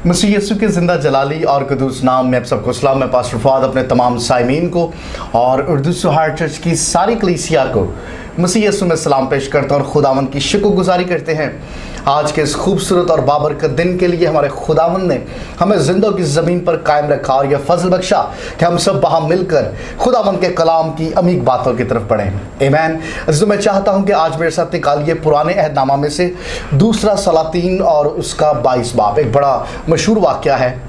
मसीह यीशु के ज़िंदा जलाली और क़ुद्दूस नाम में आप सबको सलाम। मैं पास्टर फवाद अपने तमाम साइमीन को और उर्दू सुहार चर्च की सारी कलीसिया को मसीह यीशु में सलाम पेश करते हैं और खुदावन की शुक्रगुजारी करते हैं आज के इस खूबसूरत और बाबरकत दिन के लिए। हमारे खुदावन ने हमें ज़िंदों की ज़मीन पर कायम रखा और यह फजल बख्शा कि हम सब वहाँ मिलकर खुदावन के कलाम की अमीक बातों की तरफ बढ़ें। आमीन। तो मैं चाहता हूँ कि आज मेरे साथ निकालिए पुराने अहदनामा में से दूसरा सलातीन और उसका 22 बाब। एक बड़ा मशहूर वाक़या है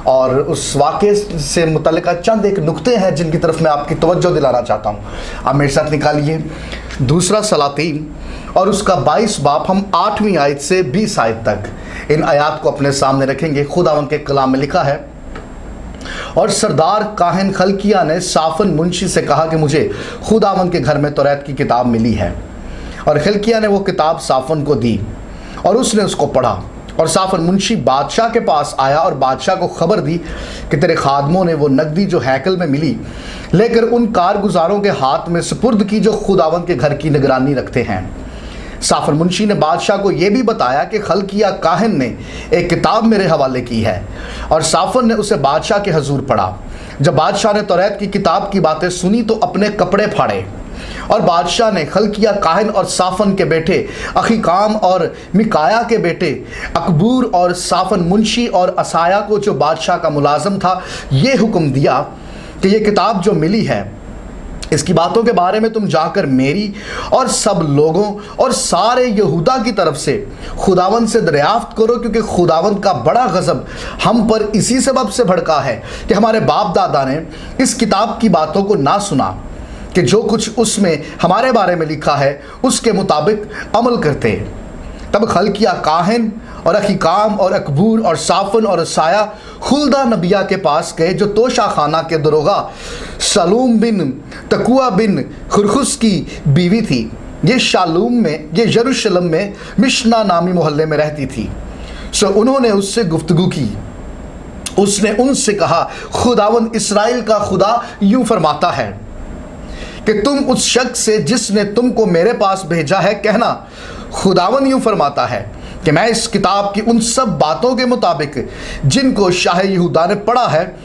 और उस वाक़े से मुतल्लिक़ चंद एक नुक्ते हैं जिनकी तरफ मैं आपकी तवज्जो दिलाना चाहता हूँ। आप मेरे साथ निकालिए दूसरा सलातीन और उसका 22 बाब। हम 8वीं आयत से 20 आयत तक इन आयात को अपने सामने रखेंगे। खुदावन के कलाम में लिखा है, और सरदार काहिन खलकिया ने साफन मुंशी से कहा कि मुझे खुदावन के घर में तौरात की किताब मिली है। और खलकिया ने वो किताब साफन को दी और उसने उसको पढ़ा। और साफन मुंशी बादशाह के पास आया और बादशाह को खबर दी कि तेरे खादमों ने वो नकदी जो हैकल में मिली लेकर उन कारगुजारों के हाथ में सुपुर्द की जो खुदावन के घर की निगरानी रखते हैं। साफन मुंशी ने बादशाह को ये भी बताया कि खलकिया काहिन ने एक किताब मेरे हवाले की है। और साफन ने उसे बादशाह के हजूर पढ़ा। जब बादशाह ने तौरात की किताब की बातें सुनी तो अपने कपड़े फाड़े। और बादशाह ने खलकिया काहिन और साफन के बेटे अखीकाम और मिकाया के बेटे अकबूर और साफन मुंशी और असाया को जो बादशाह का मुलाजम था ये हुक्म दिया कि ये किताब जो मिली है इसकी बातों के बारे में तुम जाकर मेरी और सब लोगों और सारे यहूदा की तरफ से खुदावन से दरियाफ्त करो, क्योंकि खुदावन का बड़ा गज़ब हम पर इसी सबब से भड़का है कि हमारे बाप दादा ने इस किताब की बातों को ना सुना कि जो कुछ उसमें हमारे बारे में लिखा है उसके मुताबिक अमल करते। तब खलकिया काहिन और अखीकाम और अकबूर और साफन और साया खुल्दा नबिया के पास गए जो तोशा खाना के दरोगा शालूम बिन तकुआ बिन खुरखुस की बीवी थी। ये यरूशलेम में मिशना नामी मोहल्ले में रहती थी। सो उन्होंने उससे गुफ्तगू की। उसने उनसे कहा, खुदावंद इस्राएल का खुदा यूं फरमाता है कि तुम उस शख्स से जिसने तुमको मेरे पास भेजा है कहना, खुदावन यूं फरमाता है कि मैं इस किताब की उन सब बातों के मुताबिक जिनको शाह यहूदा ने पढ़ा है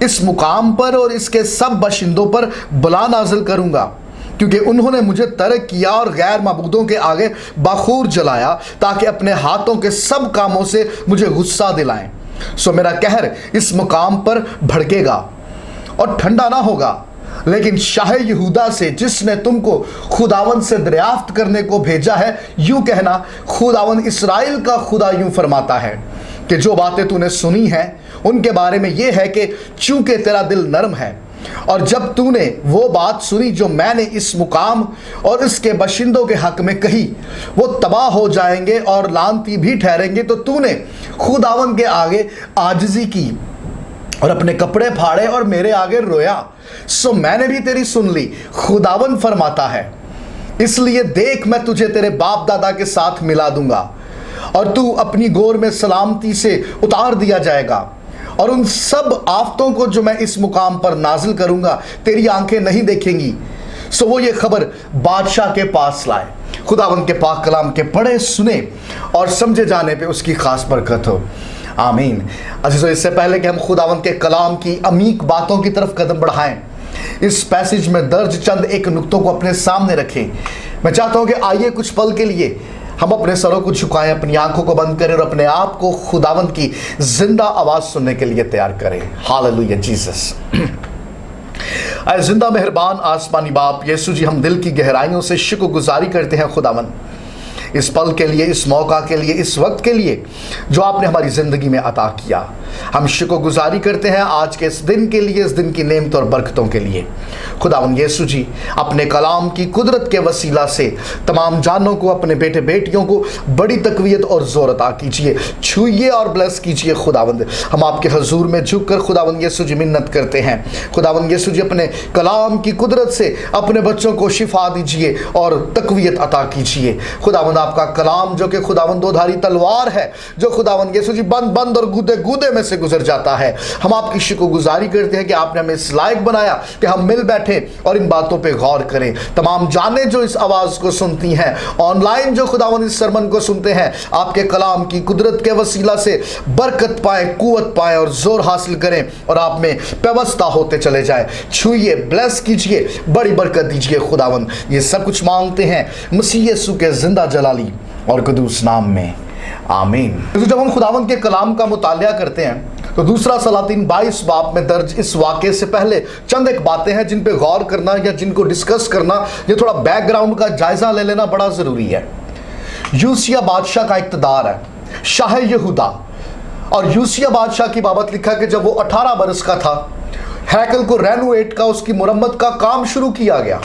इस मुकाम पर और इसके सब बाशिंदों पर बला नाजिल करूंगा, क्योंकि उन्होंने मुझे तर्क किया और गैर माबूदों के आगे बाखूर जलाया ताकि अपने हाथों के सब कामों से मुझे गुस्सा दिलाएं। सो मेरा कहर इस मुकाम पर भड़केगा और ठंडा ना होगा। लेकिन शाह यहूदा से जिसने तुमको खुदावन से दरियाफ्त करने को भेजा है यूं कहना, खुदावन इस्राएल का खुदा यूं फरमाता है कि जो बातें तूने सुनी हैं उनके बारे में यह है कि चूंकि तेरा दिल नरम है और जब तूने वो बात सुनी जो मैंने इस मुकाम और इसके बाशिंदों के हक में कही वो तबाह हो जाएंगे और लानती भी ठहरेंगे, तो तूने खुदावन के आगे आजिज़ी की और अपने कपड़े फाड़े और मेरे आगे रोया। सो मैंने भी तेरी सुन ली, खुदावन फरमाता है। इसलिए देख, मैं तुझे तेरे बाप दादा के साथ मिला दूंगा और तू अपनी गोर में सलामती से उतार दिया जाएगा। और उन सब आफतों को जो मैं इस मुकाम पर नाजिल करूंगा तेरी आंखें नहीं देखेंगी। सो वो ये खबर बादशाह के पास लाए। खुदावन के पाक कलाम के पढ़े सुने और समझे जाने पे उसकी खास बरकत हो। आमीन। अजीज़ों, इससे पहले कि हम खुदावंद के कलाम की अमीक बातों की तरफ कदम बढ़ाएं, इस पैसेज में दर्ज चंद एक नुक्तों को अपने सामने रखें। मैं चाहता हूं कि आइए कुछ पल के लिए हम अपने सरों को झुकाएं, अपनी आंखों को बंद करें और अपने आप को खुदावंद की जिंदा आवाज़ सुनने के लिए तैयार करें। Hallelujah Jesus. ऐ जिंदा मेहरबान आसमानी बाप यीशु जी, हम दिल की गहराइयों से शुक्रगुजारी करते हैं खुदावंद इस पल के लिए, इस मौका के लिए, इस वक्त के लिए जो आपने हमारी ज़िंदगी में अता किया। हम शुक्रगुजारी करते हैं आज के इस दिन के लिए, इस दिन की नेमत और बरकतों के लिए। खुदावंद यीशु जी, अपने कलाम की कुदरत के वसीला से तमाम जानों को, अपने बेटे बेटियों को बड़ी तकवीत और ज़ोर अता कीजिए, छूइए और ब्लेस कीजिए। खुदावंद, हम आपके हजूर में झुक कर खुदावंद यीशु जी मिन्नत करते हैं। खुदावंद यीशु जी, अपने कलाम की कुदरत से अपने बच्चों को शिफा दीजिए और तकवीत अता कीजिए। खुदावंद, आपका कलाम जो कि खुदावंद दोधारी तलवार है, जो खुदावंद यीशु जी बंद और गूदे गूदे में से गुजर जाता है। हम आपकी शुक्रगुजारी करते हैं कि आपने हमें इस लायक बनाया कि हम मिल बैठे और इन बातों पे गौर करें। तमाम जाने जो इस आवाज़ को सुनती हैं, ऑनलाइन जो खुदावंद इस सरमन को सुनते हैं, आपके कलाम की कुदरत के वसीला से बरकत पाएं, कुव्वत पाएं और जोर हासिल करें और आप में व्यवस्था होते चले जाए। छुइए, ब्लेस कीजिए, बड़ी बरकत दीजिए खुदावंद। ये सब कुछ मांगते हैं मसीह यीशु के जिंदा जलाली और कदूस नाम में, आमीन। तो जब हम खुदावंद के कलाम का मुतालिया करते हैं तो दूसरा सलातीन 22 बाब में दर्ज इस वाक़े से पहले चंद एक बातें हैं जिन पे गौर करना या जिनको डिस्कस करना, ये थोड़ा बैकग्राउंड का जायजा ले लेना बड़ा ज़रूरी है। यूसिया बादशाह का इक़्तिदार है, शाह यहूदा, और यूसिया बादशाह की बाबत लिखा कि जब वो 18 बरस का था, हैकल को रेनोवेट का, उसकी मुरम्मत का काम शुरू किया गया।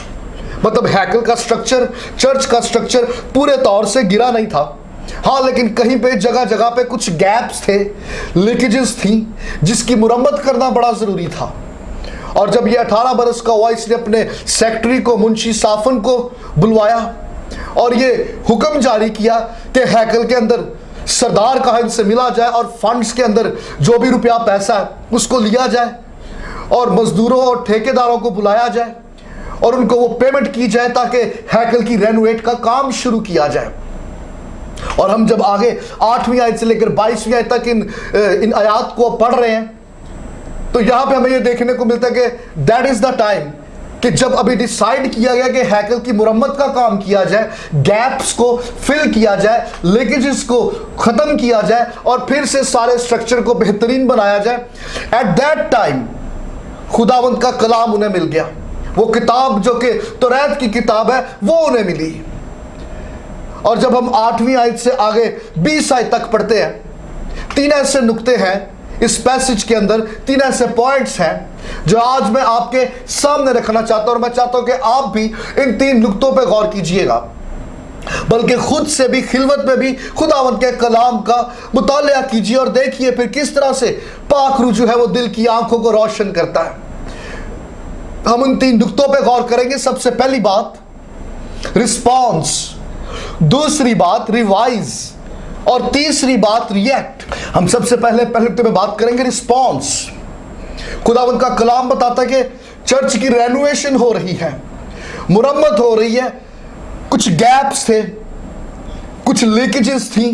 मतलब हैकल का स्ट्रक्चर, चर्च का स्ट्रक्चर पूरे तौर से गिरा नहीं था, हाँ, लेकिन कहीं पे जगह जगह पे कुछ गैप्स थे, लीकेजेस थी, जिसकी मुरम्मत करना बड़ा ज़रूरी था। और जब ये 18 बरस का हुआ, इसने अपने सेक्रेटरी को, मुंशी साफन को बुलवाया और ये हुक्म जारी किया कि हैकल के अंदर सरदार काहन से मिला जाए और फंड्स के अंदर जो भी रुपया पैसा है उसको लिया जाए और मजदूरों और ठेकेदारों को बुलाया जाए और उनको वो पेमेंट की जाए ताकि हैकल की रेनोवेट का काम शुरू किया जाए। और हम जब आगे 8वीं आयत से लेकर 22वीं आयत तक इन आयात को पढ़ रहे हैं तो यहाँ पे हमें ये देखने को मिलता है कि दैट इज द टाइम कि जब अभी डिसाइड किया गया कि हैकल की मुरम्मत का काम किया जाए, गैप्स को फिल किया जाए, लीकेजेस को ख़त्म किया जाए और फिर से सारे स्ट्रक्चर को बेहतरीन बनाया जाए। एट दैट टाइम खुदावंद का कलाम उन्हें मिल गया। वो किताब जो कि तौरात की किताब है वो उन्हें मिली। और जब हम 8वीं आयत से आगे 20 आयत तक पढ़ते हैं, 3 ऐसे नुक्ते हैं इस पैसेज के अंदर, 3 ऐसे पॉइंट्स हैं जो आज मैं आपके सामने रखना चाहता हूं और मैं चाहता हूं कि आप भी इन 3 नुक्तों पे गौर कीजिएगा, बल्कि खुद से भी खिलवत में भी खुदावंद के कलाम का मुतालिया कीजिए और देखिए फिर किस तरह से पाक रूह जो है वो दिल की आंखों को रोशन करता है। हम उन 3 नुक्तों पे गौर करेंगे। सबसे पहली बात रिस्पॉन्स, दूसरी बात रिवाइज और तीसरी बात रिएक्ट। हम सबसे पहले नुक्ते में बात करेंगे रिस्पॉन्स। खुदावंद का कलाम बताता है कि चर्च की रेनोवेशन हो रही है, मुरम्मत हो रही है, कुछ गैप्स थे, कुछ लीकेजेस थी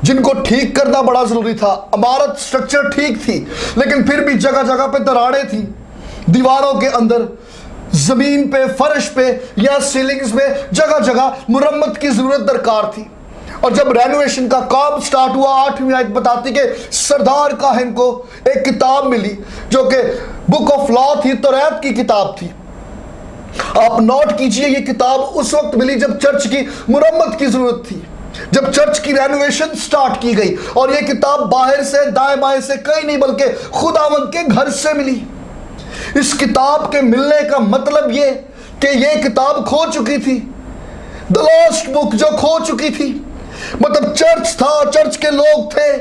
जिनको ठीक करना बड़ा जरूरी था। इमारत स्ट्रक्चर ठीक थी लेकिन फिर भी जगह जगह पे दरारें थी, दीवारों के अंदर, जमीन पे, फर्श पे या सीलिंग्स में जगह जगह मुरम्मत की जरूरत दरकार थी। और जब रेनोवेशन का काम स्टार्ट हुआ, 8वीं आयत बताती कि सरदार काहन को एक किताब मिली जो कि बुक ऑफ लॉ थी, तौरात की किताब थी। आप नोट कीजिए, ये किताब उस वक्त मिली जब चर्च की मुरम्मत की जरूरत थी, जब चर्च की रेनोवेशन स्टार्ट की गई। और ये किताब बाहर से, दाएं बाएं से कहीं नहीं बल्कि खुदावंद के घर से मिली। इस किताब के मिलने का मतलब ये कि ये किताब खो चुकी थी, द लॉस्ट बुक जो खो चुकी थी। मतलब चर्च था, चर्च के लोग थे,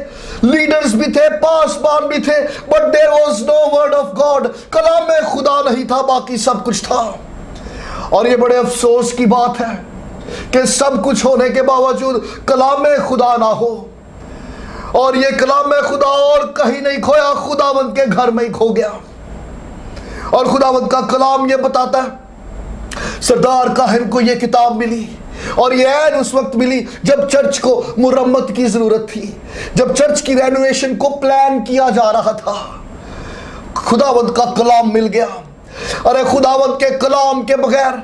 लीडर्स भी थे, पासबान भी थे, but there was no word of God. कलाम में खुदा नहीं था, बाकी सब कुछ था। और ये बड़े अफसोस की बात है कि सब कुछ होने के बावजूद कलाम में खुदा ना हो। और ये कलाम में खुदा और कहीं नहीं खोया, खुदावंद के घर में ही खो गया। और खुदावंद का कलाम ये बताता है सरदार काहन को ये किताब मिली और ये ऐन उस वक्त मिली जब चर्च को मुरम्मत की जरूरत थी, जब चर्च की रेनोवेशन को प्लान किया जा रहा था। खुदावंद का कलाम मिल गया। अरे खुदावंद के कलाम के बगैर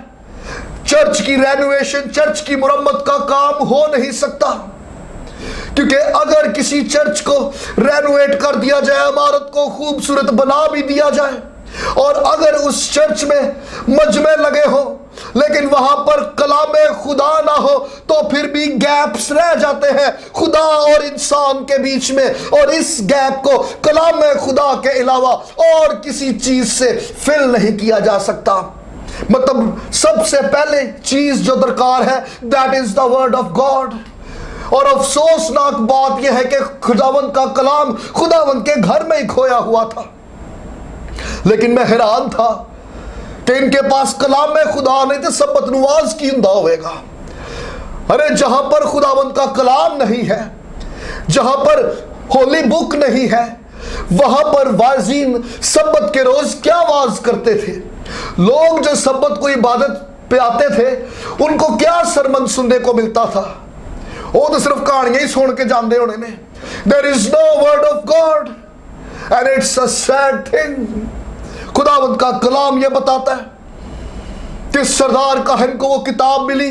चर्च की रेनोवेशन, चर्च की मुरम्मत का काम हो नहीं सकता। क्योंकि अगर किसी चर्च को रेनोवेट कर दिया जाए, इमारत को खूबसूरत बना भी दिया जाए और अगर उस चर्च में मजमे लगे हो लेकिन वहां पर कलामे खुदा ना हो तो फिर भी गैप्स रह जाते हैं खुदा और इंसान के बीच में। और इस गैप को कलामे खुदा के अलावा और किसी चीज से फिल नहीं किया जा सकता। मतलब सबसे पहले चीज जो दरकार है that is the word of God. और अफसोसनाक बात यह है कि खुदावंद का कलाम खुदावंद के घर में ही खोया हुआ था। लेकिन मैं हैरान था कि इनके पास कलाम में खुदा नहीं तो सब बदनुवाज की हुंदा होगा। अरे जहां पर खुदावंद का कलाम नहीं है, जहां पर होली बुक नहीं है, वहां पर वाजीन सब्बत के रोज क्या वाज करते थे। लोग जो सब्बत को इबादत पे आते थे उनको क्या सरमन सुनने को मिलता था। वो तो सिर्फ कहानियां ही सुन के जानते होने ने। There is no word of God and it's a sad thing. खुदावंद का कलाम ये बताता है कि सरदार काहन को वो किताब मिली,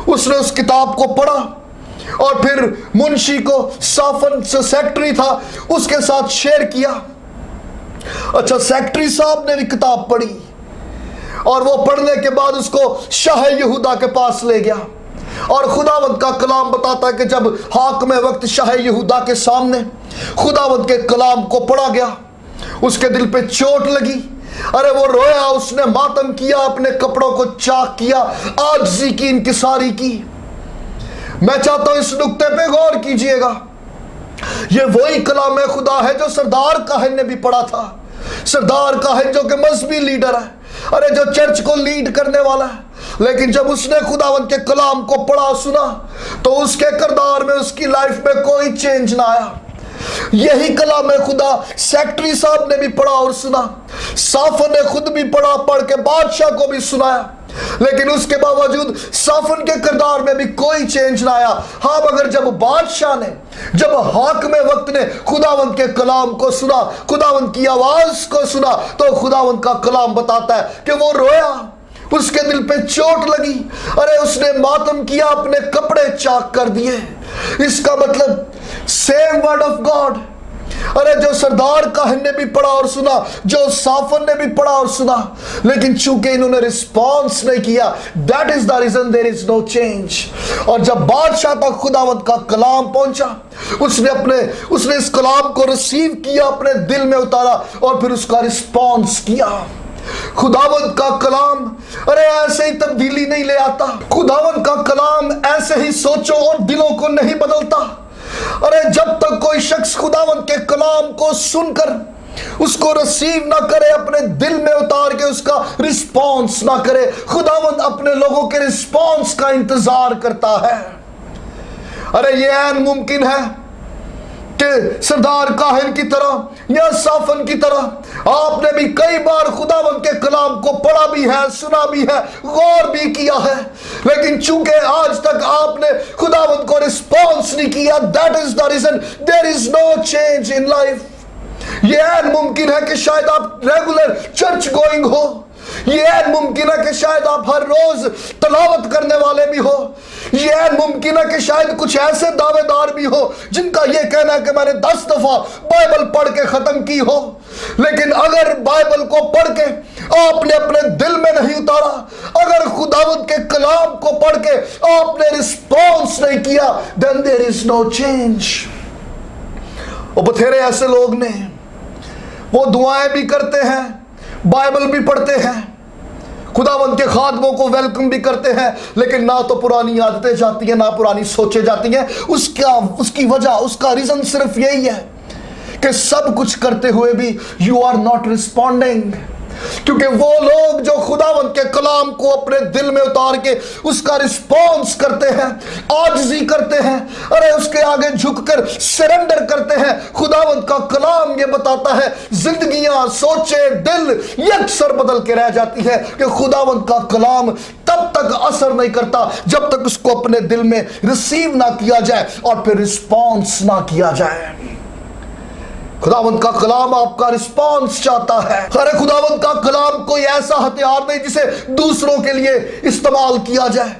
उसने उस किताब को पढ़ा और फिर मुंशी को साफन जो सेक्रेटरी था उसके साथ शेयर किया। अच्छा, सेक्रेटरी साहब ने भी किताब पढ़ी और वो पढ़ने के बाद उसको शाह यहूदा के पास ले गया। और खुदावंद का कलाम बताता है कि जब हाकिम वक्त शाह यहूदा के सामने खुदावंद के कलाम को पढ़ा गया, उसके दिल पे चोट लगी। अरे वो रोया, उसने मातम किया, अपने कपड़ों को चाक किया, आजिज़ी की, इंकिसारी की। मैं चाहता हूं इस नुक्ते पे गौर कीजिएगा। ये वही कलाम खुदा है जो सरदार काहन ने भी पढ़ा था। सरदार काहन जो कि मजहबी लीडर है, अरे जो चर्च को लीड करने वाला है, लेकिन जब उसने खुदावंद के कलाम को पढ़ा सुना तो उसके किरदार में, उसकी लाइफ में कोई चेंज ना आया। यही कलाम खुदा सेक्रेटरी साहब ने भी पढ़ा और सुना, साफन ने खुद भी पढ़ा, पढ़ के बादशाह को भी सुनाया, लेकिन उसके बावजूद साफन के किरदार में भी कोई चेंज ना आया। हाँ, मगर जब बादशाह ने, जब हाकिम वक्त ने खुदावंद के कलाम को सुना, खुदावंद की आवाज को सुना, तो खुदावंद का कलाम बताता है कि वो रोया, उसके दिल पे चोट लगी। अरे उसने मातम किया, अपने कपड़े चाक कर दिए। इसका मतलब सेम वर्ड ऑफ गॉड, अरे जो सरदार काहन ने भी पढ़ा और सुना, जो साफन ने भी पढ़ा और सुना, लेकिन चूंकि इन्होंने रिस्पॉन्स नहीं किया, that is the reason there is no change. और जब बादशाह तक खुदावंद का कलाम पहुंचा, उसने इस कलाम को रिसीव किया, अपने दिल में उतारा और फिर उसका रिस्पॉन्स किया। खुदावंद का कलाम अरे ऐसे ही तब्दीली नहीं ले आता। खुदावंद का कलाम ऐसे ही सोचों और दिलों को नहीं बदलता। अरे जब तक कोई शख्स खुदावंद के कलाम को सुनकर उसको रिसीव ना करे, अपने दिल में उतार के उसका रिस्पॉन्स ना करे, खुदावंद अपने लोगों के रिस्पॉन्स का इंतजार करता है। अरे ये ऐन मुमकिन है कि सरदार काहन की तरह या साफन की तरह आपने भी कई बार खुदावंद के कलाम को पढ़ा भी है, सुना भी है, गौर भी किया है, लेकिन चूंकि आज तक आपने खुदावंद को रिस्पॉन्स नहीं किया, that is the reason there is no change in life. यह मुमकिन है कि शायद आप रेगुलर चर्च गोइंग हो, यह मुमकिन है कि शायद आप हर रोज तलावत करने वाले भी हो, यह मुमकिन है कि शायद कुछ ऐसे दावेदार भी हो जिनका यह कहना है कि मैंने 10 दफा बाइबल पढ़ के खत्म की हो, लेकिन अगर बाइबल को पढ़ के आपने अपने दिल में नहीं उतारा, अगर खुदावंद के कलाम को पढ़ के आपने रिस्पॉन्स नहीं किया, then there is no change. और बथेरे ऐसे लोग ने, वो दुआएं भी करते हैं, बाइबल भी पढ़ते हैं, खुदावंद के खादमों को वेलकम भी करते हैं, लेकिन ना तो पुरानी आदतें जाती हैं, ना पुरानी सोचें जाती हैं। उसकी वजह, उसका रीजन सिर्फ यही है कि सब कुछ करते हुए भी यू आर नॉट रिस्पॉन्डिंग। क्योंकि वो लोग जो खुदावंद के कलाम को अपने दिल में उतार के उसका रिस्पॉन्स करते हैं, आजिज़ी करते हैं, अरे उसके आगे झुककर सरेंडर करते हैं, खुदावंद का कलाम ये बताता है जिंदगियां, सोचे, दिल यकसर बदल के रह जाती है कि खुदावंद का कलाम तब तक असर नहीं करता जब तक उसको अपने दिल में रिसीव ना किया जाए और फिर रिस्पॉन्स ना किया जाए। खुदावंद का कलाम आपका रिस्पॉन्स चाहता है। अरे खुदावंद का कलाम कोई ऐसा हथियार नहीं जिसे दूसरों के लिए इस्तेमाल किया जाए,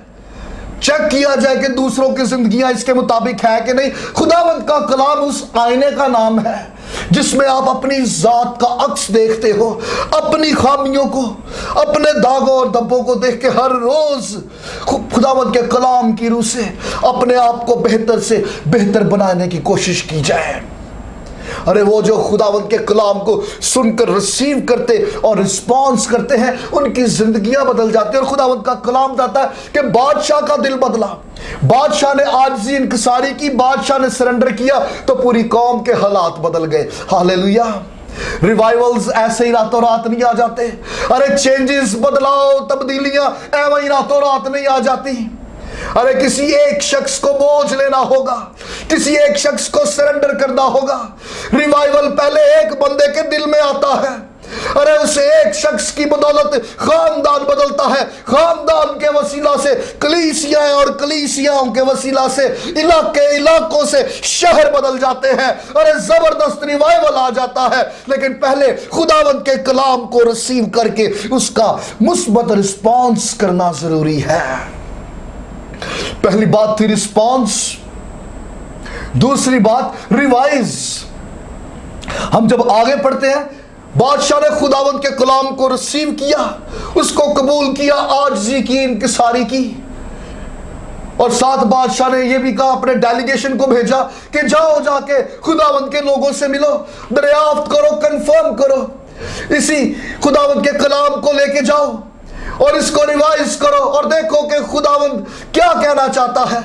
चेक किया जाए कि दूसरों की जिंदगियां इसके मुताबिक है कि नहीं। खुदावंद का कलाम उस आईने का नाम है जिसमें आप अपनी जात का अक्स देखते हो, अपनी खामियों को, अपने दागों और धब्बों को देख के हर रोज खुदावंद के कलाम की रूह से अपने आप को बेहतर से बेहतर बनाने की कोशिश की जाए। अरे वो जो खुदावंद के कलाम को सुनकर रिसीव करते और रिस्पॉन्स करते हैं, उनकी जिंदगियां बदल जाती है। और खुदावंद का कलाम बताता है कि बादशाह का दिल बदला, बादशाह ने आजिज़ी इंकिसारी की, बादशाह ने सरेंडर किया तो पूरी कौम के हालात बदल गए। हालेलुया। रिवाइवल्स ऐसे ही रातों रात नहीं आ जाते। अरे चेंजेस, बदलाव, तब्दीलियां एवं ही रातों रात नहीं आ जाती। अरे किसी एक शख्स को बोझ लेना होगा, किसी एक शख्स को सरेंडर करना होगा। रिवाइवल पहले एक बंदे के दिल में आता है, अरे उसे एक शख्स की बदौलत खानदान बदलता है, खानदान के वसीला से कलीसियाएं और कलीसियाओं के वसीला से इलाकों से शहर बदल जाते हैं। अरे जबरदस्त रिवाइवल आ जाता है, लेकिन पहले खुदावंद के कलाम को रिसीव करके उसका मुस्बत रिस्पॉन्स करना जरूरी है। पहली बात थी रिस्पॉन्स, दूसरी बात रिवाइज। हम जब आगे पढ़ते हैं, बादशाह ने खुदावंद के कलाम को रिसीव किया, उसको कबूल किया, आजिज़ी की, इंकिसारी की, और साथ बादशाह ने यह भी कहा, अपने डेलीगेशन को भेजा कि जाओ जाके खुदावंद के लोगों से मिलो, दरियाफ्त करो, कंफर्म करो, इसी खुदावंद के कलाम को लेके जाओ और इसको रिवाइज करो और देखो कि खुदावंद क्या कहना चाहता है।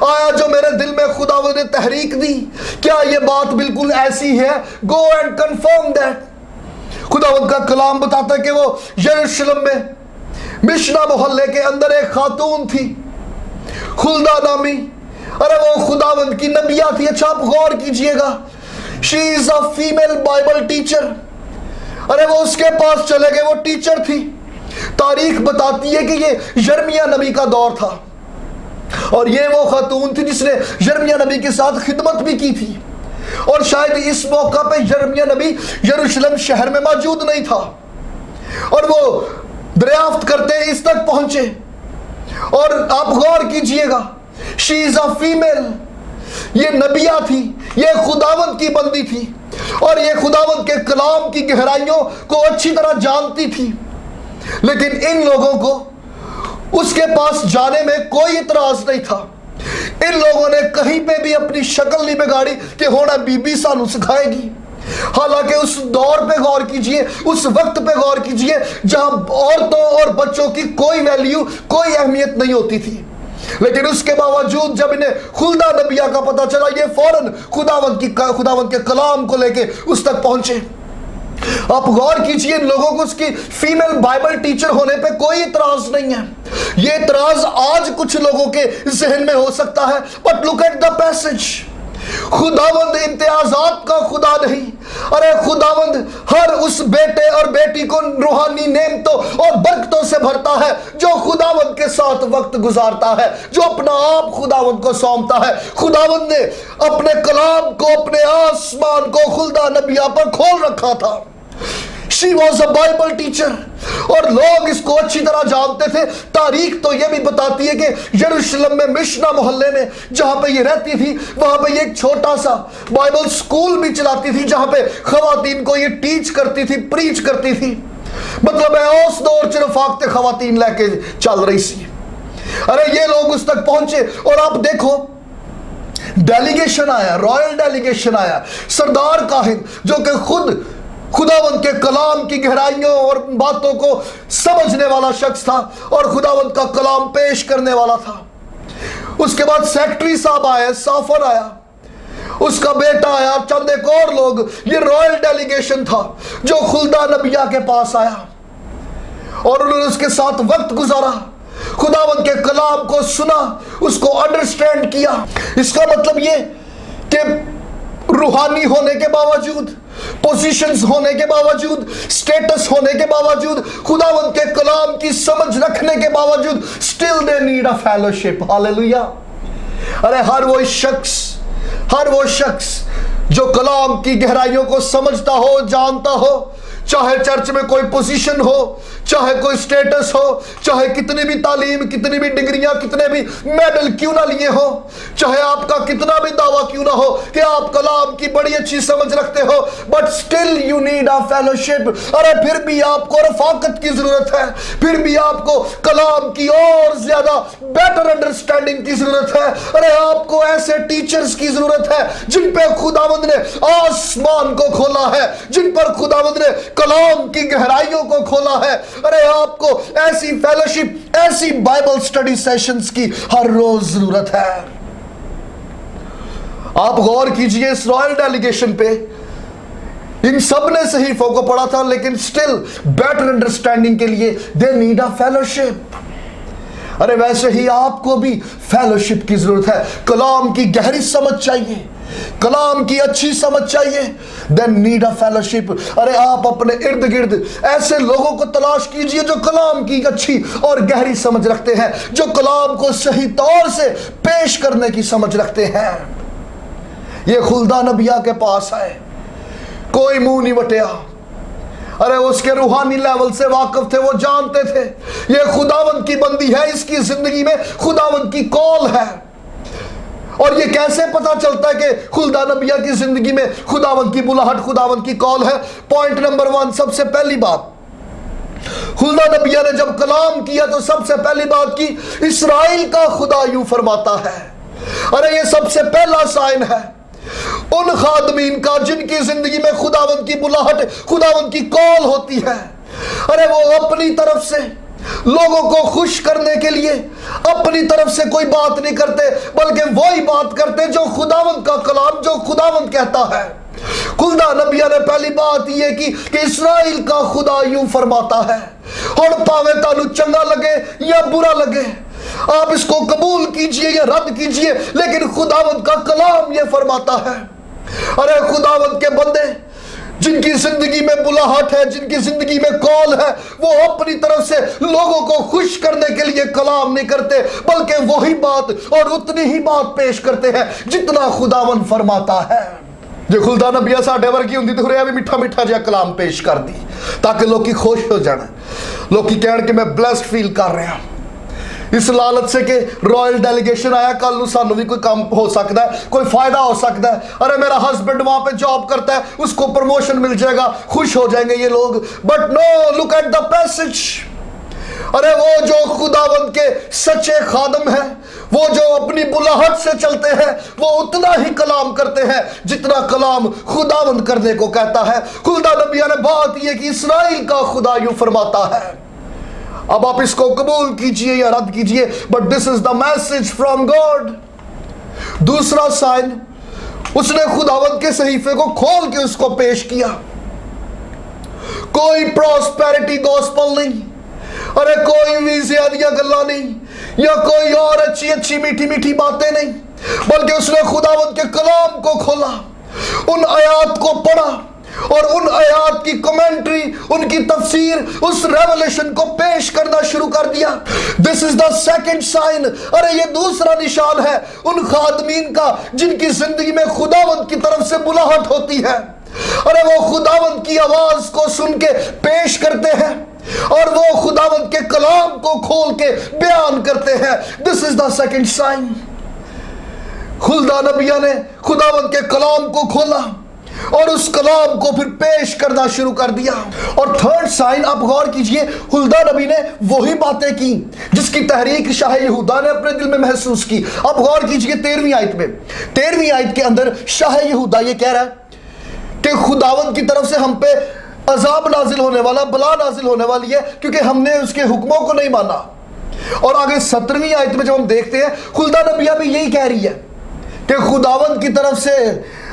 आया जो मेरे दिल में खुदावंद ने तहरीक दी, क्या ये बात बिल्कुल ऐसी है? Go and confirm that. खुदावंद का कलाम बताता है कि वो यरूशलेम में मिशना मोहल्ले के अंदर एक खातून थी, खुल्दा नामी। अरे वो खुदावंद की नबिया थी। अच्छा, आप गौर कीजिएगा, she is a female Bible teacher. अरे वो उसके पास चले गए, वो टीचर थी। तारीख बताती है कि ये यिर्मयाह नबी का दौर था और ये वो खातून थी जिसने यिर्मयाह नबी के साथ खिदमत भी की थी, और शायद इस मौका पे यिर्मयाह नबी यरूशलेम शहर में मौजूद नहीं था, और वो दरियाफ्त करते इस तक पहुंचे। और आप गौर कीजिएगा, शी इज अ फीमेल, ये नबिया थी, ये खुदावंद की बंदी थी और ये खुदावंद के कलाम की गहराइयों को अच्छी तरह जानती थी। लेकिन इन लोगों को उसके पास जाने में कोई इतराज नहीं था। इन लोगों ने कहीं पे भी अपनी शक्ल नहीं बिगाड़ी कि होना बीबी सानू सिखाएगी। हालांकि उस दौर पे गौर कीजिए, उस वक्त पे गौर कीजिए जहां औरतों और बच्चों की कोई वैल्यू, कोई अहमियत नहीं होती थी। लेकिन उसके बावजूद जब इन्हें खुल्दा नबिया का पता चला, ये फौरन खुदावंद के कलाम को लेके उस तक पहुंचे। आप गौर कीजिए, इन लोगों को उसकी फीमेल बाइबल टीचर होने पे कोई इतराज नहीं है। ये इतराज आज कुछ लोगों के जहन में हो सकता है, but look at the passage. खुदावंद इम्तियाजात का खुदा नहीं। अरे खुदावंद हर उस बेटे और बेटी को रूहानी नेमतों और बरकतों से भरता है जो खुदावंद के साथ वक्त गुजारता है, जो अपना आप खुदावंद को सौंपता है। खुदावंद ने अपने कलाम को, अपने आसमान को खुल्दा नबिया पर खोल रखा था। She was a Bible teacher और लोग इसको अच्छी तरह जानते थे। तारीख तो यह भी बताती है कि यरूशलेम में मिशना मोहल्ले में जहां पे ये रहती थी, वहां पे ये एक छोटा सा बाइबल स्कूल भी चलाती थी जहां पे खवातीन को ये टीच करती थी, प्रीच करती थी। मतलब है उस दौर च रफाकते खवातीन लेके चल रही सी। अरे ये लोग उस तक पहुंचे और आप देखो, डेलीगेशन आया, रॉयल डेलीगेशन आया, सरदार काहिन जो कि खुद खुदावंद के कलाम की गहराइयों और बातों को समझने वाला शख्स था और खुदावंद का कलाम पेश करने वाला था। उसके बाद सेक्रेटरी साहब आए, साफर आया, उसका बेटा आया, चंद एक और लोग। ये रॉयल डेलीगेशन था जो खुल्दा नबिया के पास आया और उन्होंने उसके साथ वक्त गुजारा, खुदावंद के कलाम को सुना, उसको अंडरस्टैंड किया। इसका मतलब ये कि रूहानी होने के बावजूद, पोजीशंस होने के बावजूद, स्टेटस होने के बावजूद, खुदावंद के कलाम की समझ रखने के बावजूद, still they need a fellowship. Hallelujah. अरे हर वो शख्स जो कलाम की गहराइयों को समझता हो, जानता हो, चाहे चर्च में कोई पोजीशन हो, चाहे कोई स्टेटस हो, चाहे कितनी भी तालीम, कितनी भी डिग्रियां, कितने भी मेडल क्यों ना लिए हो, चाहे आपका कितना भी दावा क्यों ना हो कि आप कलाम की बड़ी अच्छी समझ रखते हो, but still you need a fellowship. अरे फिर भी आपको रफाकत की जरूरत है, फिर भी आपको कलाम की और ज्यादा बेटर अंडरस्टैंडिंग की जरूरत है। अरे आपको ऐसे टीचर्स की जरूरत है जिन पे खुदावंद ने आसमान को खोला है, जिन पर खुदावंद ने कलाम की गहराइयों को खोला है। अरे आपको ऐसी फेलोशिप, ऐसी बाइबल स्टडी सेशंस की हर रोज जरूरत है। आप गौर कीजिए इस रॉयल डेलीगेशन पे, इन सब ने सहीफों को पढ़ा था, लेकिन स्टिल बेटर अंडरस्टैंडिंग के लिए दे नीड अ फेलोशिप। अरे वैसे ही आपको भी फेलोशिप की जरूरत है, कलाम की गहरी समझ चाहिए, कलाम की अच्छी समझ चाहिए, देन नीड अ फेलोशिप। अरे आप अपने इर्द गिर्द ऐसे लोगों को तलाश कीजिए जो कलाम की अच्छी और गहरी समझ रखते हैं, जो कलाम को सही तौर से पेश करने की समझ रखते हैं। ये खुल्दा नबिया के पास आए, कोई मुंह नहीं वटिया, अरे उसके रूहानी लेवल से वाकिफ थे, वो जानते थे ये खुदावंद की बंदी है, इसकी जिंदगी में खुदावंद की कॉल है। और ये कैसे पता चलता है कि खुल्दा नबिया की जिंदगी में खुदावंद की बुलाहट, खुदावंद की कॉल है? पॉइंट नंबर 1, सबसे पहली बात, खुल्दा नबिया ने जब कलाम किया तो सबसे पहली बात की, इस्राएल का खुदा यूं फरमाता है। अरे ये सबसे पहला साइन है उन खादमीन का जिनकी जिंदगी में खुदावंद की बुलाहट, खुदावंद की कॉल होती है। अरे वो अपनी तरफ से लोगों को खुश करने के लिए अपनी तरफ से कोई बात नहीं करते, बल्कि वही बात करते जो खुदावंद का कलाम, जो खुदावंद कहता है। खुल्दा नबिया ने पहली बात यह की कि इस्राएल का खुदा यूं फरमाता है। और पावे तानू चंगा लगे या बुरा लगे, आप इसको कबूल कीजिए या रद्द कीजिए, लेकिन खुदावंद का कलाम ये फरमाता है। अरे खुदावंद के बंदे जिनकी जिंदगी में बुलाहट है, जिनकी जिंदगी में कॉल है, वो अपनी तरफ से लोगों को खुश करने के लिए कलाम नहीं करते, बल्कि वही बात और उतनी ही बात पेश करते हैं जितना खुदावंद फरमाता है। जो खुल्दा नबिया साडे वर्गी हुंदी ते हुरे भी मिठा मिठा जिहा कलाम पेश कर दी ताकि लोग खुश हो जाए, लोग कहण कि मैं ब्लेस्ड फील कर रहा। इस लालच से कि रॉयल डेलीगेशन आया, कल नूं सानू भी कोई काम हो सकता है, कोई फायदा हो सकता है। अरे मेरा हस्बैंड वहां पे जॉब करता है, उसको प्रमोशन मिल जाएगा, खुश हो जाएंगे ये लोग। But no, look at the passage. अरे वो जो खुदावंद के सच्चे खादम हैं, वो जो अपनी बुलाहट से चलते हैं, वो उतना ही कलाम करते हैं जितना कलाम खुदावंद करने को कहता है। खुल्दा नबिया ने बात यह कि इस्राएल का खुदा यूं फरमाता है। अब आप इसको कबूल कीजिए या रद्द कीजिए, but this is the message from God. दूसरा साइन, उसने खुदावंद के सहीफे को खोल के उसको पेश किया। कोई प्रॉस्पेरिटी गॉस्पेल नहीं, अरे कोई भी ज़्यादियां गल्ला नहीं, या कोई और अच्छी अच्छी मीठी मीठी बातें नहीं, बल्कि उसने खुदावंद के कलाम को खोला, उन आयात को पढ़ा और उन आयात की कमेंट्री, उनकी तफसीर, उस रेवलेशन को पेश करना शुरू कर दिया। This is the second sign. अरे ये दूसरा निशान है उन खादमीन का जिनकी जिंदगी में खुदावंद की तरफ से बुलाहट होती है। अरे वो खुदावंद की आवाज को सुन के पेश करते हैं और वो खुदावंद के कलाम को खोल के बयान करते हैं। This is the second sign. खुल्दा नबिया ने खुदावंद के कलाम को खोला और उस कलाम को फिर पेश करना शुरू कर दिया। और थर्ड साइन, आप गौर कीजिए, खुल्दा नबी ने वही बातें की जिसकी तहरीक शाह यहूदा ने अपने दिल में महसूस की। आप गौर कीजिए 13वीं आयत में, 13वीं आयत के अंदर शाह यहूदा ये कह रहा है कि खुदावंद की तरफ से हम पे अजाब नाजिल होने वाला, बला नाजिल होने वाली है क्योंकि हमने उसके हुक्मों को नहीं माना। और आगे 17वीं आयत में जब हम देखते हैं, खुल्दा नबिया भी यही कह रही है कि खुदावंद की तरफ से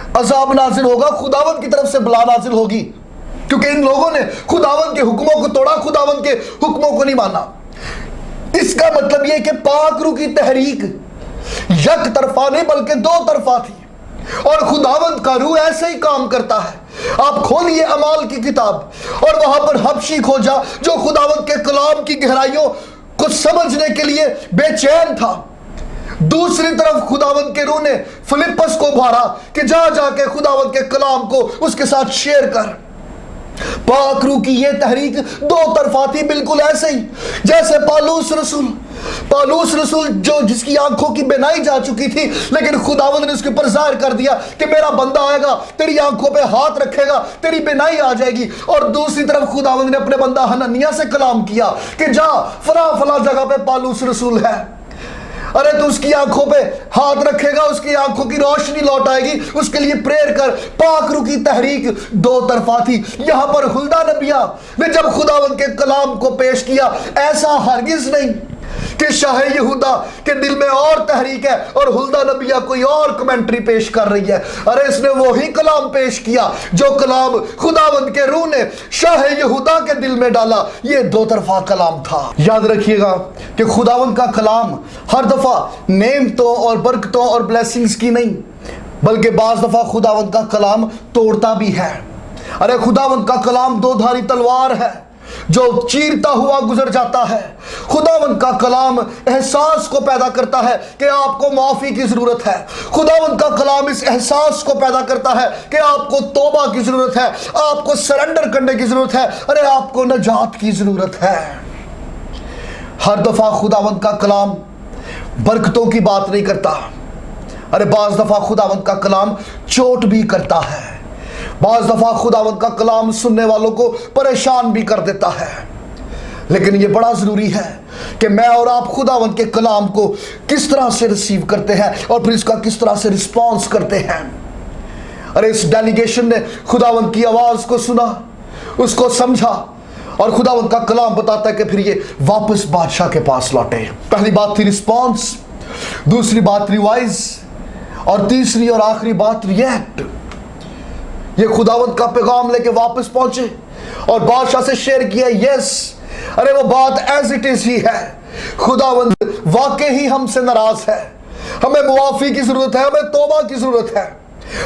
अजाब नाजिल होगा, खुदावंद की तरफ से बला नाजिल होगी, क्योंकि इन लोगों ने खुदावंद के हुक्मों को तोड़ा, खुदावंद के हुक्मों को नहीं माना। इसका मतलब यह कि पाक रूह की तहरीक यक तरफा नहीं बल्कि दो तरफा थी, और खुदावंद का रूह ऐसे ही काम करता है। आप खोलिए अमाल की किताब और वहां पर हबशी खोजा जो खुदावंद के कलाम की गहराइयों को समझने के लिए बेचैन था। दूसरी तरफ खुदावंद के रूह ने फिलिप्पस को भारा कि जा जाके खुदावंद के कलाम को उसके साथ शेयर कर। पाक रूह की यह तहरीक दो तरफा थी, बिल्कुल ऐसे ही जैसे पालूस रसूल जो जिसकी आंखों की बिनाई जा चुकी थी, लेकिन खुदावंद ने उसके ऊपर जाहिर कर दिया कि मेरा बंदा आएगा, तेरी आंखों पे हाथ रखेगा, तेरी बिनाई आ जाएगी। और दूसरी तरफ खुदावंद ने अपने बंदा हनन्याह से कलाम किया कि जा फला जगह पे पालूस रसूल है, अरे तो उसकी आंखों पे हाथ रखेगा, उसकी आंखों की रोशनी लौट आएगी, उसके लिए प्रेयर कर। पाक रूह की तहरीक दो तरफा थी। यहां पर खुल्दा नबिया ने जब खुदावंद के कलाम को पेश किया, ऐसा हरगिज नहीं کہ شاہ یہودا کے دل میں اور تحریک ہے اور ہلدا نبیہ کوئی اور کمنٹری پیش کر رہی ہے. ارے اس نے وہی کلام پیش کیا جو کلام خداوند کے روح نے شاہ یہودا کے دل میں ڈالا. یہ دو طرفہ کلام تھا. یاد رکھیے گا کہ خداوند کا کلام ہر دفعہ نعمتوں اور برکتوں اور بلیسنگز کی نہیں، بلکہ بعض دفعہ خداوند کا کلام توڑتا بھی ہے. ارے خداوند کا کلام دو دھاری تلوار ہے جو چیرتا ہوا گزر جاتا ہے. خداوند کا کلام احساس کو پیدا کرتا ہے کہ آپ کو معافی کی ضرورت ہے. خداوند کا کلام اس احساس کو پیدا کرتا ہے کہ آپ کو توبہ کی ضرورت ہے، آپ کو سرنڈر کرنے کی ضرورت ہے، ارے آپ کو نجات کی ضرورت ہے. ہر دفعہ خداوند کا کلام برکتوں کی بات نہیں کرتا. ارے بعض دفعہ خداوند کا کلام چوٹ بھی کرتا ہے. بعض دفعہ خداوند کا کلام سننے والوں کو پریشان بھی کر دیتا ہے. لیکن یہ بڑا ضروری ہے کہ میں اور آپ خداوند کے کلام کو کس طرح سے ریسیو کرتے ہیں اور پھر اس کا کس طرح سے رسپانس کرتے ہیں. ارے اس ڈیلیگیشن نے خداوند کی آواز کو سنا، اس کو سمجھا، اور خداوند کا کلام بتاتا ہے کہ پھر یہ واپس بادشاہ کے پاس لوٹے. پہلی بات تھی رسپانس، دوسری بات ریوائز، اور تیسری اور آخری بات ریئیکٹ. یہ خداوند کا پیغام لے کے واپس پہنچے اور بادشاہ سے شیئر کیا. یس، ارے وہ بات ایز اٹ از ہی ہے. خداوند واقعی ہم سے ناراض ہے، ہمیں معافی کی ضرورت ہے، ہمیں توبہ کی ضرورت ہے.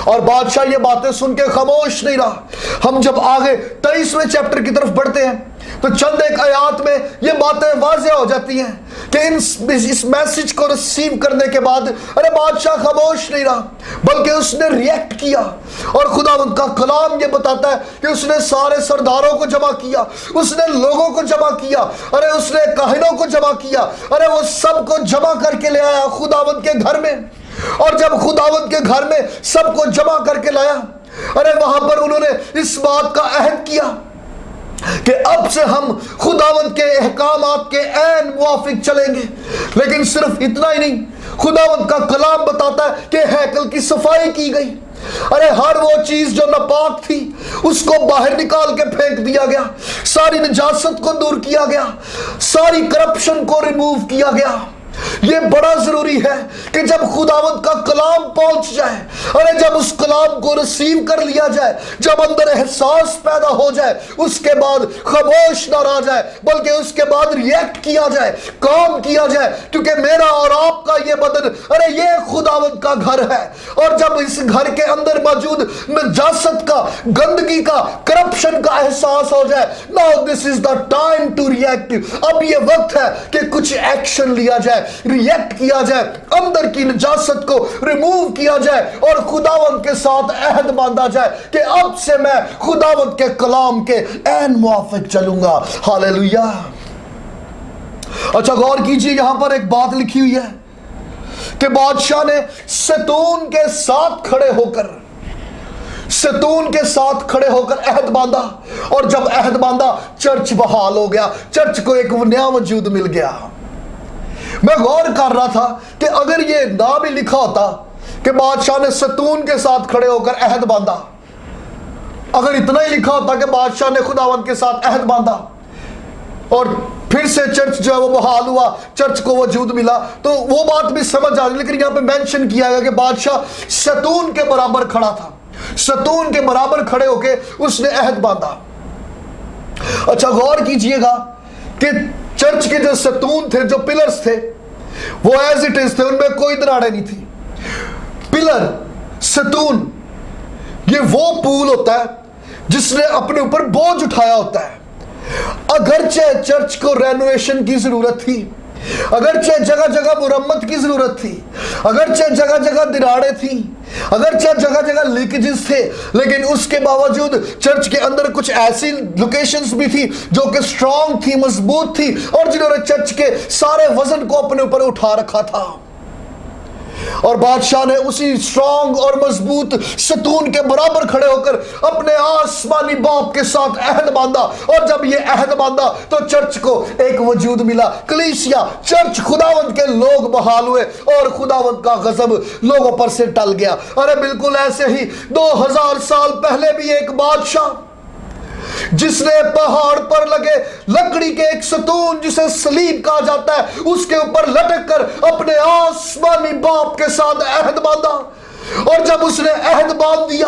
اور بادشاہ یہ باتیں سن کے خاموش نہیں رہا. ہم جب آگے 23ویں چیپٹر کی طرف بڑھتے ہیں تو چند ایک آیات میں یہ باتیں واضح ہو جاتی ہیں کہ اس میسج کو ریسیو کرنے کے بعد ارے بادشاہ خاموش نہیں رہا، بلکہ اس نے ریئیکٹ کیا. اور خداوند کا کلام یہ بتاتا ہے کہ اس نے سارے سرداروں کو جمع کیا، اس نے لوگوں کو جمع کیا، ارے اس نے کاہنوں کو جمع کیا، ارے وہ سب کو جمع کر کے لے آیا خداوند کے گھر میں. اور جب خداوند کے گھر میں سب کو جمع کر کے لایا، ارے وہاں پر انہوں نے اس بات کا عہد کیا کہ اب سے ہم خداوند کے احکامات کے عین موافق چلیں گے. لیکن صرف اتنا ہی نہیں، خداوند کا کلام بتاتا ہے کہ ہیکل کی صفائی کی گئی. ارے ہر وہ چیز جو ناپاک تھی اس کو باہر نکال کے پھینک دیا گیا، ساری نجاست کو دور کیا گیا، ساری کرپشن کو ریموو کیا گیا. یہ بڑا ضروری ہے کہ جب خداوند کا کلام پہنچ جائے، ارے جب اس کلام کو ریسیو کر لیا جائے، جب اندر احساس پیدا ہو جائے، اس کے بعد خاموش نہ رہ جائے، بلکہ اس کے بعد ریئیکٹ کیا جائے، کام کیا جائے. کیونکہ میرا اور آپ کا یہ بدن، ارے یہ خداوند کا گھر ہے. اور جب اس گھر کے اندر موجود نجاست کا، گندگی کا، کرپشن کا احساس ہو جائے، now this is the time to react. اب یہ وقت ہے کہ کچھ ایکشن لیا جائے، ریئیکٹ کیا جائے، اندر کی نجاست کو ریموو کیا جائے اور خداوند کے ساتھ عہد باندھا جائے کہ اب سے میں خداوند کے کلام کے عین موافق چلوں گا. ہاللیلویہ. اچھا غور کیجئے، یہاں پر ایک بات لکھی ہوئی ہے کہ بادشاہ نے ستون کے ساتھ کھڑے ہو کر عہد باندھا. اور جب عہد باندھا، چرچ بحال ہو گیا، چرچ کو ایک نیا وجود مل گیا. میں غور کر رہا تھا کہ اگر یہ نہ بھی لکھا ہوتا کہ بادشاہ نے ستون کے ساتھ کھڑے ہو کر عہد باندھا، اگر اتنا ہی لکھا ہوتا کہ بادشاہ نے خداوند کے ساتھ عہد باندھا اور پھر سے چرچ جو ہے وہ بحال ہوا، چرچ کو وجود ملا، تو وہ بات بھی سمجھ آ رہی. لیکن یہاں پہ مینشن کیا گیا کہ بادشاہ ستون کے برابر کھڑا تھا، ستون کے برابر کھڑے ہو کے اس نے عہد باندھا. اچھا غور کیجئے گا کہ چرچ کے جو ستون تھے، جو پلرز تھے، وہ ایز اٹ از تھے، ان میں کوئی دراڑیں نہیں تھی. پلر، ستون، یہ وہ پول ہوتا ہے جس نے اپنے اوپر بوجھ اٹھایا ہوتا ہے. اگرچہ چرچ کو رینوویشن کی ضرورت تھی، اگرچہ جگہ جگہ مرمت کی ضرورت تھی، اگرچہ جگہ جگہ دراڑیں تھیں، اگرچہ جگہ جگہ لیکیجز تھے، لیکن اس کے باوجود چرچ کے اندر کچھ ایسی لوکیشنز بھی تھی جو کہ سٹرونگ تھی، مضبوط تھی، اور جنہوں نے چرچ کے سارے وزن کو اپنے اوپر اٹھا رکھا تھا. اور بادشاہ نے اسی سٹرونگ اور مضبوط ستون کے برابر کھڑے ہو کر اپنے آسمانی باپ کے ساتھ عہد باندھا. اور جب یہ عہد باندھا تو چرچ کو ایک وجود ملا، کلیسیا، چرچ، خداوند کے لوگ بحال ہوئے اور خداوند کا غضب لوگوں پر سے ٹل گیا. ارے بالکل ایسے ہی 2000 سال پہلے بھی ایک بادشاہ जिसने पहाड़ पर लगे लकड़ी के एक सतून जिसे सलीब कहा जाता है उसके ऊपर लटक कर अपने आसमानी बाप के साथ अहद बांधा। और जब उसने अहद बांध दिया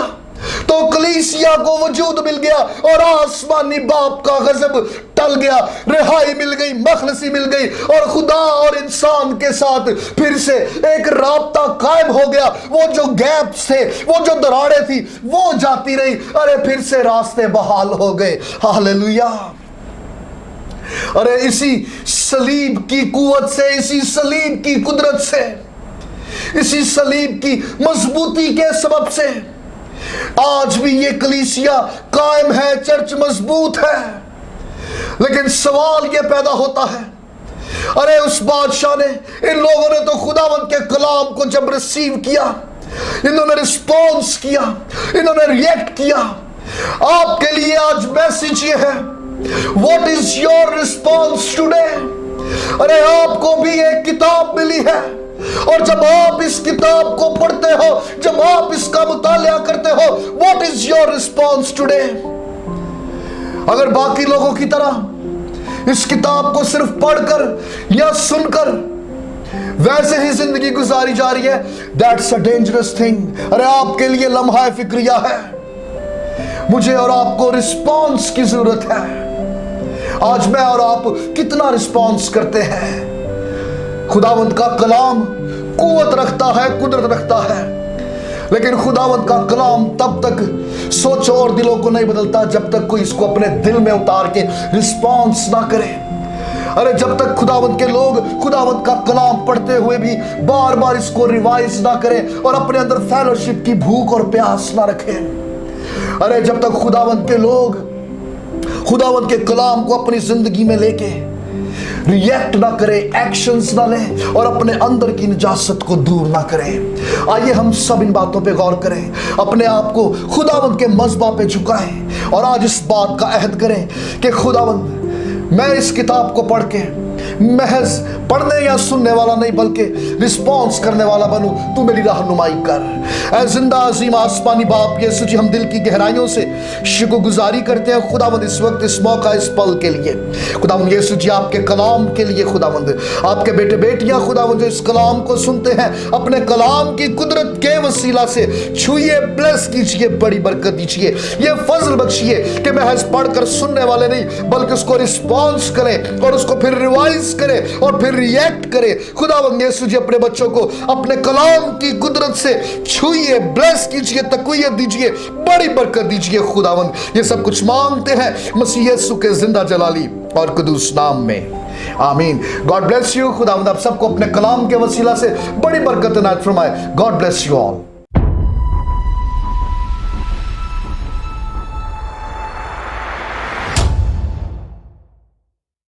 तो कलीसिया को वजूद मिल गया और आसमानी बाप का गजब टल गया, रिहाई मिल गई, मखलसी मिल गई और खुदा और इंसान के साथ फिर से एक राब्ता कायम हो गया। वो जो गैप्स थे, वो जो दरारें थी, वो जाती रही, अरे फिर से रास्ते बहाल हो गए। हालेलुया। अरे इसी सलीब की कुव्वत से, इसी सलीब की कुदरत से, इसी सलीब की मजबूती के सबब से आज भी ये कलीसिया कायम है, चर्च मजबूत है। लेकिन सवाल ये पैदा होता है, अरे उस बादशाह ने, इन लोगों ने तो खुदावंद के कलाम को जब रिसीव किया, इन्होंने रिस्पॉन्स किया, इन्होंने रिएक्ट किया। आपके लिए आज मैसेज ये है, what is your response today? अरे आपको भी एक किताब मिली है और जब आप इस किताब को पढ़ते हो, जब आप इसका मुतालिया करते हो, what is your response today? अगर बाकी लोगों की तरह इस किताब को सिर्फ पढ़कर या सुनकर वैसे ही जिंदगी गुजारी जा रही है, दैट्स अ डेंजरस थिंग। अरे आपके लिए लम्हा फिक्रिया है, मुझे और आपको रिस्पॉन्स की जरूरत है। आज मैं और आप कितना रिस्पॉन्स करते हैं? खुदावंद का कलाम कुव्वत रखता है, कुदरत रखता है, लेकिन खुदावंद का कलाम तब तक सोचों और दिलों को नहीं बदलता जब तक कोई इसको अपने दिल में उतार के रिस्पॉन्स ना करे। अरे जब तक खुदावंद के लोग खुदावंद का कलाम पढ़ते हुए भी बार बार इसको रिवाइज ना करें और अपने अंदर फेलोशिप की भूख और प्यास ना रखें, अरे जब तक खुदावंद के लोग खुदावंद के कलाम को अपनी जिंदगी में लेके रिएक्ट ना करें, एक्शंस ना लें और अपने अंदर की निजासत को दूर ना करें। आइए हम सब इन बातों पे गौर करें, अपने आप को खुदावंद के मज़बा पे झुकाएं और आज इस बात का अहद करें कि खुदावंद, मैं इस किताब को पढ़ के महज पढ़ने या सुनने वाला नहीं बल्कि रिस्पॉन्स करने वाला बनूं, तू मेरी रहनुमाई कर। ऐ जिंदा अजीम आसमानी बाप यीशु जी, हम दिल की गहराइयों से शुक्रगुजारी करते हैं खुदावंद इस वक्त, इस मौका, इस पल के लिए। खुदावंद यीशु जी, आपके कलाम के लिए खुदावंद, आपके बेटे बेटियां खुदावंद जो इस कलाम को सुनते हैं, अपने कलाम की कुदरत के वसीला से छुइए, ब्लेस कीजिए, बड़ी बरकत दीजिए, ये फजल बख्शिए कि महज पढ़कर सुनने वाले नहीं बल्कि उसको रिस्पॉन्स करें और उसको फिर रिवाइज करें और फिर रिएक्ट करें। खुदावंद यीशु जी, अपने बच्चों को अपने कलाम की कुदरत से छुइए, ब्लेस कीजिए, तकवीयत दीजिए, बड़ी बरकत दीजिए। खुदावंद ये सब कुछ मांगते हैं मसीह यीशु के जिंदा जलाली और कुदूस नाम में, आमीन। God bless you. खुदावंद आप सबको अपने कलाम के वसीला से बड़ी बरकत इनायत फरमाए। God bless you all.